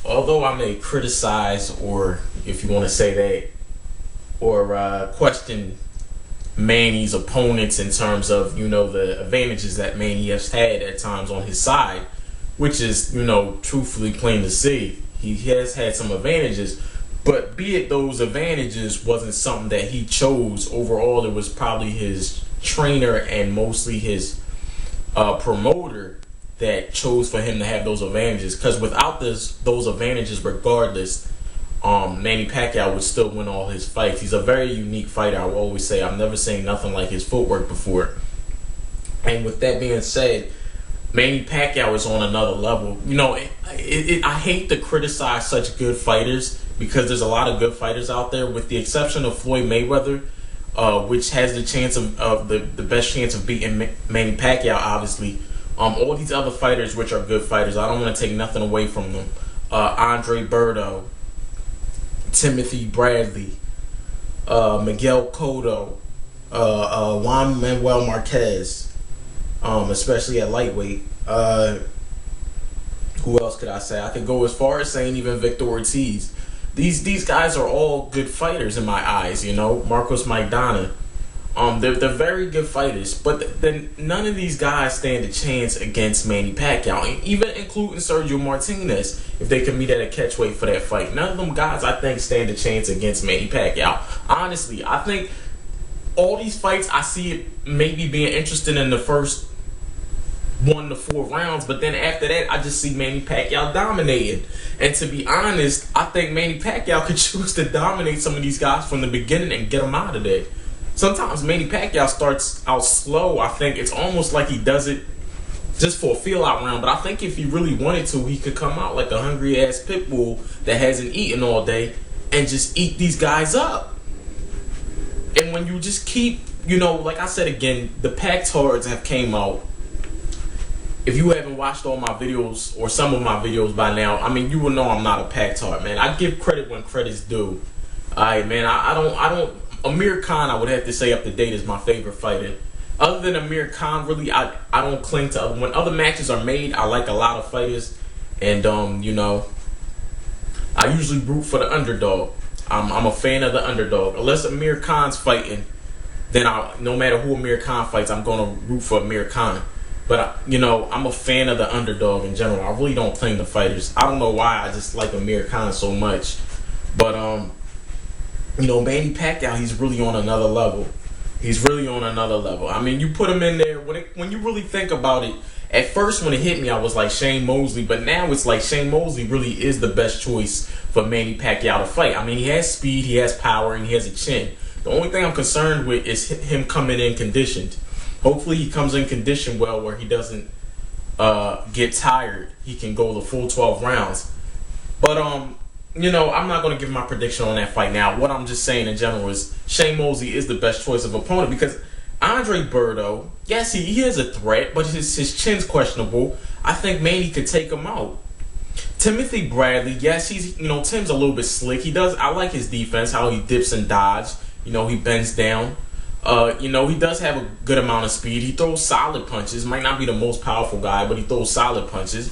although I may criticize, or if you want to say that, or question Manny's opponents in terms of, the advantages that Manny has had at times on his side, which is, truthfully plain to see. He has had some advantages, but be it those advantages wasn't something that he chose. Overall, it was probably his trainer and mostly his promoter that chose for him to have those advantages. Because without those advantages, regardless, Manny Pacquiao would still win all his fights. He's a very unique fighter. I will always say I've never seen nothing like his footwork before. And with that being said, Manny Pacquiao is on another level. I hate to criticize such good fighters because there's a lot of good fighters out there, with the exception of Floyd Mayweather, which has the chance of the best chance of beating Manny Pacquiao, obviously. All these other fighters, which are good fighters, I don't want to take nothing away from them. Andre Berto, Timothy Bradley, Miguel Cotto, Juan Manuel Marquez, especially at lightweight. Who else could I say? I could go as far as saying even Victor Ortiz. These guys are all good fighters in my eyes. Marcos Maidana. They're very good fighters, but then none of these guys stand a chance against Manny Pacquiao, even including Sergio Martinez, if they could meet at a catchweight for that fight. None of them guys, I think, stand a chance against Manny Pacquiao. Honestly, I think all these fights, I see it maybe being interesting in the first 1 to 4 rounds, but then after that, I just see Manny Pacquiao dominating. And to be honest, I think Manny Pacquiao could choose to dominate some of these guys from the beginning and get them out of there. Sometimes Manny Pacquiao starts out slow. I think it's almost like he does it just for a feel-out round. But I think if he really wanted to, he could come out like a hungry-ass pit bull that hasn't eaten all day and just eat these guys up. And when you just keep, like I said again, the Pac-Tards have came out. If you haven't watched all my videos or some of my videos by now, you will know I'm not a Pac-Tard, man. I give credit when credit's due. Alright, man, I don't Amir Khan, I would have to say up to date, is my favorite fighter. Other than Amir Khan, really, I don't cling to other. When other matches are made, I like a lot of fighters, and I usually root for the underdog. I'm a fan of the underdog. Unless Amir Khan's fighting, then no matter who Amir Khan fights, I'm gonna root for Amir Khan. But I'm a fan of the underdog in general. I really don't cling to fighters. I don't know why, I just like Amir Khan so much. But Manny Pacquiao, he's really on another level. He's really on another level. You put him in there, when you really think about it, at first when it hit me, I was like Shane Mosley, but now it's like Shane Mosley really is the best choice for Manny Pacquiao to fight. He has speed, he has power, and he has a chin. The only thing I'm concerned with is him coming in conditioned. Hopefully he comes in condition well where he doesn't get tired. He can go the full 12 rounds. But, I'm not going to give my prediction on that fight now. What I'm just saying in general is Shane Mosley is the best choice of opponent because Andre Berto, yes, he is a threat, but his chin's questionable. I think Manny could take him out. Timothy Bradley, yes, Tim's a little bit slick. I like his defense, how he dips and dodges. He bends down. He does have a good amount of speed. He throws solid punches. Might not be the most powerful guy, but he throws solid punches.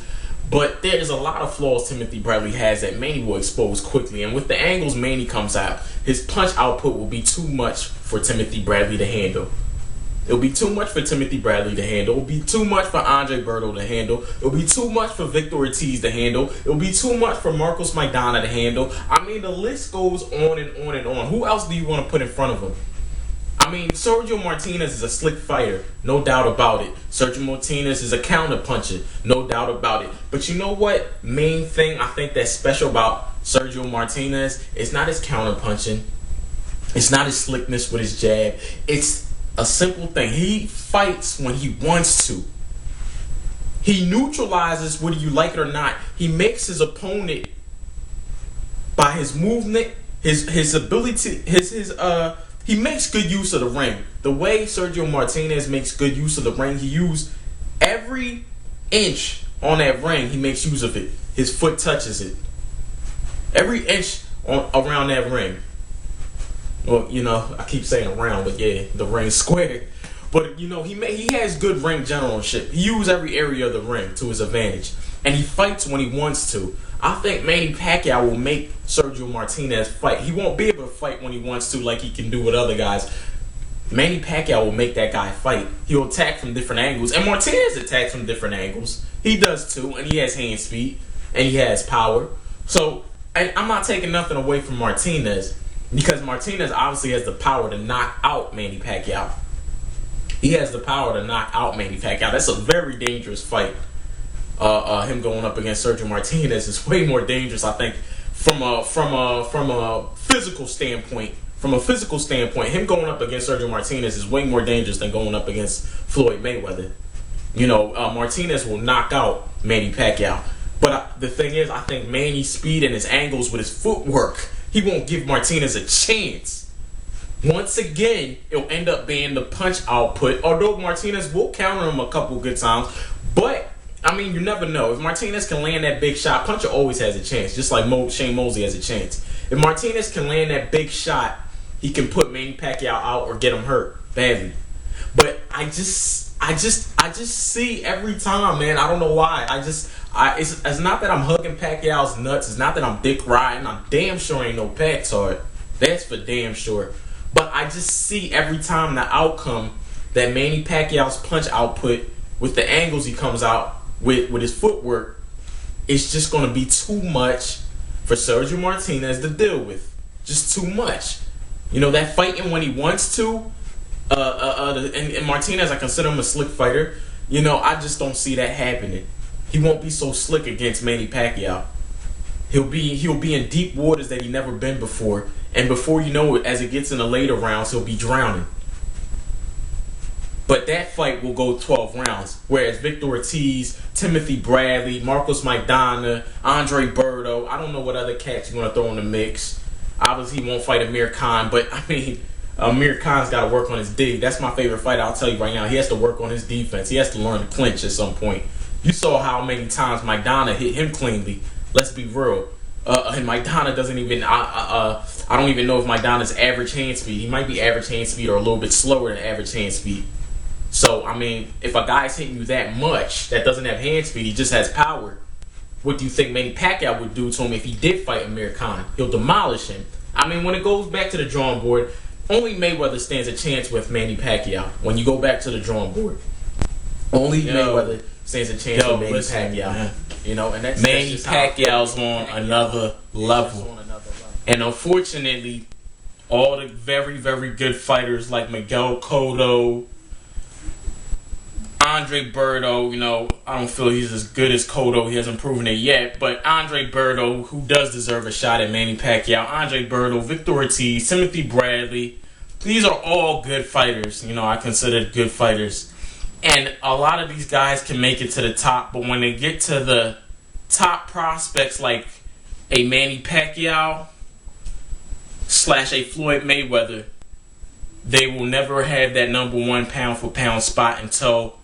But there's a lot of flaws Timothy Bradley has that Manny will expose quickly. And with the angles Manny comes out, his punch output will be too much for Timothy Bradley to handle. It'll be too much for Timothy Bradley to handle. It'll be too much for Andre Berto to handle. It'll be too much for Victor Ortiz to handle. It'll be too much for Marcos Maidana to handle. The list goes on and on and on. Who else do you want to put in front of him? Sergio Martinez is a slick fighter, no doubt about it. Sergio Martinez is a counter puncher, no doubt about it. But you know what? Main thing I think that's special about Sergio Martinez is not his counter punching. It's not his slickness with his jab. It's a simple thing. He fights when he wants to. He neutralizes, whether you like it or not. He makes his opponent, by his movement, his ability, he makes good use of the ring. The way Sergio Martinez makes good use of the ring, he uses every inch on that ring, he makes use of it. His foot touches it. Every inch around that ring. Well, I keep saying around, but yeah, the ring's square. But, he has good ring generalship. He uses every area of the ring to his advantage. and he fights when he wants to. I think Manny Pacquiao will make Sergio Martinez fight. He won't be able to fight when he wants to like he can do with other guys. Manny Pacquiao will make that guy fight. He'll attack from different angles. And Martinez attacks from different angles. He does too. And he has hand speed. And he has power. So, I'm not taking nothing away from Martinez. Because Martinez obviously has the power to knock out Manny Pacquiao. He has the power to knock out Manny Pacquiao. That's a very dangerous fight. Him going up against Sergio Martinez is way more dangerous, I think, from a physical standpoint. From a physical standpoint, him going up against Sergio Martinez is way more dangerous than going up against Floyd Mayweather. Martinez will knock out Manny Pacquiao. But the thing is, I think Manny's speed and his angles with his footwork, he won't give Martinez a chance. Once again, it'll end up being the punch output, although Martinez will counter him a couple good times. But, I mean, you never know. If Martinez can land that big shot, puncher always has a chance, just like Shane Mosley has a chance. If Martinez can land that big shot, he can put Manny Pacquiao out or get him hurt badly. But I just see every time, man. I don't know why. It's not that I'm hugging Pacquiao's nuts. It's not that I'm dick riding. I'm damn sure ain't no Pacs hard. That's for damn sure. But I just see every time the outcome that Manny Pacquiao's punch output with the angles he comes out with his footwork, it's just going to be too much for Sergio Martinez to deal with. Just too much. That fighting when he wants to, and Martinez, I consider him a slick fighter. I just don't see that happening. He won't be so slick against Manny Pacquiao. He'll be in deep waters that he never been before, and before you know it, as it gets in the later rounds, he'll be drowning. But that fight will go 12 rounds. Whereas Victor Ortiz, Timothy Bradley, Marcos Maidana, Andre Berto, I don't know what other cats you're going to throw in the mix. Obviously, he won't fight Amir Khan, but I mean, Amir Khan's got to work on his dig. That's my favorite fight. I'll tell you right now. He has to work on his defense. He has to learn to clinch at some point. You saw how many times Maidana hit him cleanly. Let's be real. And Maidana doesn't even. I don't even know if Maidana's average hand speed. He might be average hand speed or a little bit slower than average hand speed. So I mean, if a guy's hitting you that much that doesn't have hand speed, he just has power. What do you think Manny Pacquiao would do to him if he did fight Amir Khan? He'll demolish him. I mean, when it goes back to the drawing board, only Mayweather stands a chance with Manny Pacquiao. When you go back to the drawing board, only Mayweather stands a chance with Manny Pacquiao. Man. And that's Manny Pacquiao's on another level. And unfortunately, all the very, very good fighters like Miguel Cotto, Andre Berto, I don't feel he's as good as Cotto. He hasn't proven it yet. But Andre Berto, who does deserve a shot at Manny Pacquiao. Andre Berto, Victor Ortiz, Timothy Bradley. These are all good fighters. I consider good fighters. And a lot of these guys can make it to the top. But when they get to the top prospects like a Manny Pacquiao / a Floyd Mayweather, they will never have that number one pound-for-pound spot until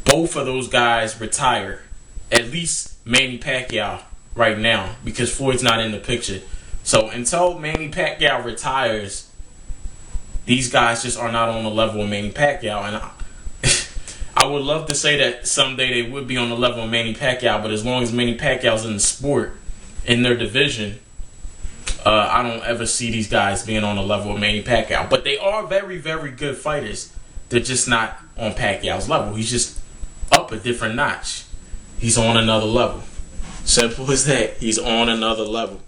both of those guys retire. At least Manny Pacquiao right now, because Floyd's not in the picture. So until Manny Pacquiao retires, these guys just are not on the level of Manny Pacquiao. And I would love to say that someday they would be on the level of Manny Pacquiao, but as long as Manny Pacquiao's in the sport, in their division, I don't ever see these guys being on the level of Manny Pacquiao. But they are very, very good fighters. They're just not on Pacquiao's level. He's just up a different notch. He's on another level. Simple as that. He's on another level.